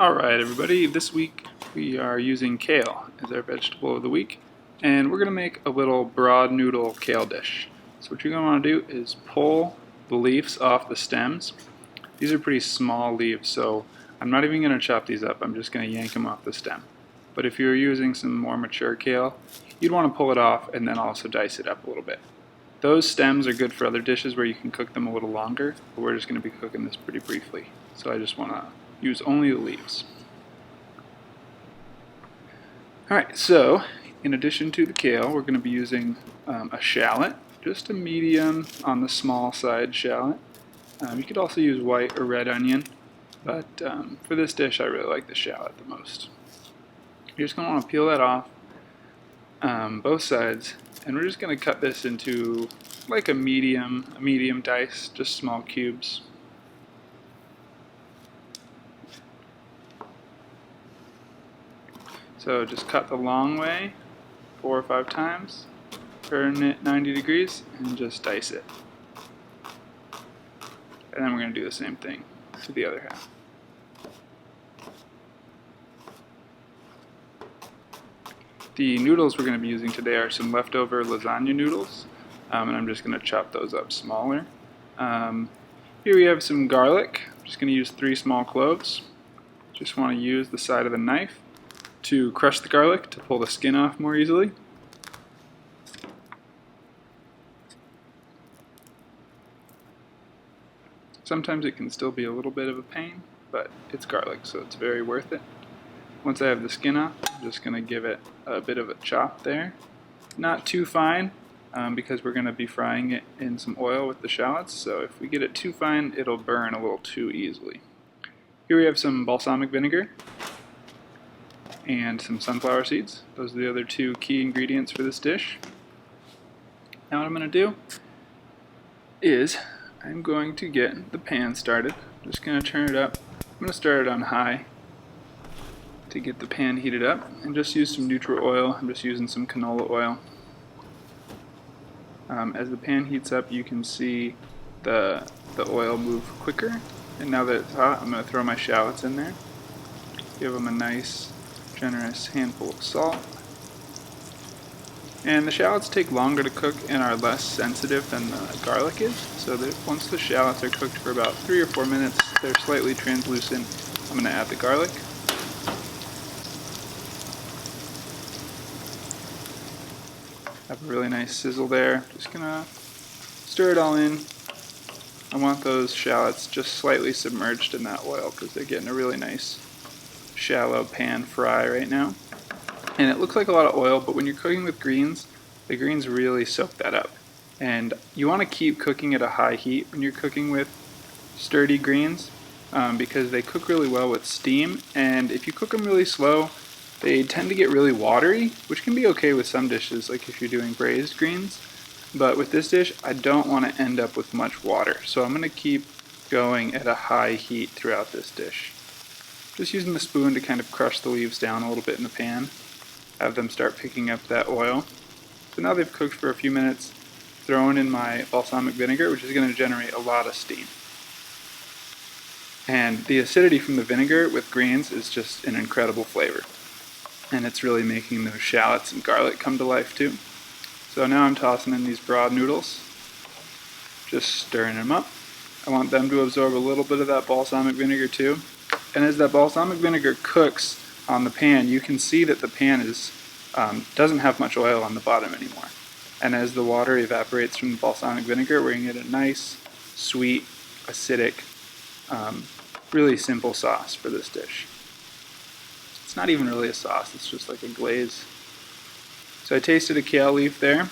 Alright everybody, this week we are using kale as our vegetable of the week, and we're going to make a little broad noodle kale dish. So what you're going to want to do is pull the leaves off the stems. These are pretty small leaves, so I'm not even going to chop these up, I'm just going to yank them off the stem. But if you're using some more mature kale, you'd want to pull it off and then also dice it up a little bit. Those stems are good for other dishes where you can cook them a little longer, but we're just going to be cooking this pretty briefly. So I just want to use only the leaves. Alright, so in addition to the kale, we're going to be using a shallot, just a medium on the small side shallot. You could also use white or red onion, but for this dish I really like the shallot the most. You're just going to want to peel that off, both sides, and we're just going to cut this into like a medium dice, just small cubes. So just cut the long way 4 or 5 times, turn it 90 degrees, and just dice it. And then we're going to do the same thing to the other half. The noodles we're going to be using today are some leftover lasagna noodles, and I'm just going to chop those up smaller. Here we have some garlic. I'm just going to use 3 small cloves. Just want to use the side of the knife to crush the garlic to pull the skin off more easily. Sometimes it can still be a little bit of a pain, but it's garlic, so it's very worth it. Once I have the skin off, I'm just going to give it a bit of a chop there. Not too fine, because we're going to be frying it in some oil with the shallots, so if we get it too fine, it'll burn a little too easily. Here we have some balsamic vinegar and some sunflower seeds. Those are the other 2 key ingredients for this dish. Now what I'm going to do is I'm going to get the pan started. I'm just going to turn it up. I'm going to start it on high to get the pan heated up, and just use some neutral oil. I'm just using some canola oil. As the pan heats up, you can see the oil move quicker, and now that it's hot, I'm going to throw my shallots in there. Give them a nice generous handful of salt. And the shallots take longer to cook and are less sensitive than the garlic is, so that once the shallots are cooked for about 3 or 4 minutes, they're slightly translucent. I'm going to add the garlic. Have a really nice sizzle there. Just gonna stir it all in. I want those shallots just slightly submerged in that oil because they're getting a really nice shallow pan fry right now. And it looks like a lot of oil, but when you're cooking with greens, the greens really soak that up. And you want to keep cooking at a high heat when you're cooking with sturdy greens, because they cook really well with steam, and if you cook them really slow, they tend to get really watery, which can be okay with some dishes, like if you're doing braised greens. But with this dish, I don't want to end up with much water, so I'm going to keep going at a high heat throughout this dish. Just using the spoon to kind of crush the leaves down a little bit in the pan, have them start picking up that oil. So now they've cooked for a few minutes, throwing in my balsamic vinegar, which is going to generate a lot of steam. And the acidity from the vinegar with greens is just an incredible flavor. And it's really making those shallots and garlic come to life too. So now I'm tossing in these broad noodles, just stirring them up. I want them to absorb a little bit of that balsamic vinegar too. And as that balsamic vinegar cooks on the pan, you can see that the pan doesn't have much oil on the bottom anymore. And as the water evaporates from the balsamic vinegar, we're going to get a nice, sweet, acidic, really simple sauce for this dish. It's not even really a sauce, it's just like a glaze. So I tasted a kale leaf there,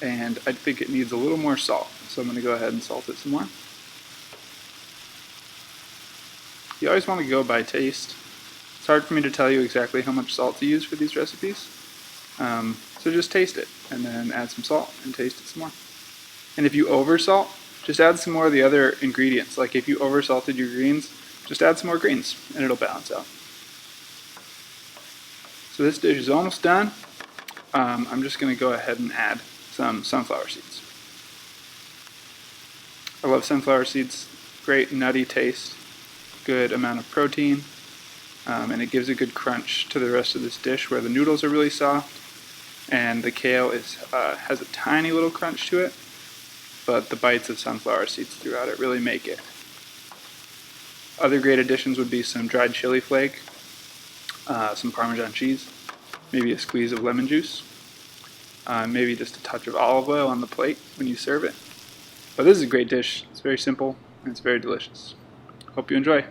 and I think it needs a little more salt. So I'm going to go ahead and salt it some more. You always want to go by taste. It's hard for me to tell you exactly how much salt to use for these recipes. So just taste it, and then add some salt and taste it some more. And if you oversalt, just add some more of the other ingredients. Like if you oversalted your greens, just add some more greens, and it'll balance out. So this dish is almost done. I'm just going to go ahead and add some sunflower seeds. I love sunflower seeds. Great nutty taste, good amount of protein, and it gives a good crunch to the rest of this dish where the noodles are really soft and the kale has a tiny little crunch to it, but the bites of sunflower seeds throughout it really make it. Other great additions would be some dried chili flake, some Parmesan cheese, maybe a squeeze of lemon juice, maybe just a touch of olive oil on the plate when you serve it. But this is a great dish. It's very simple and it's very delicious. Hope you enjoy.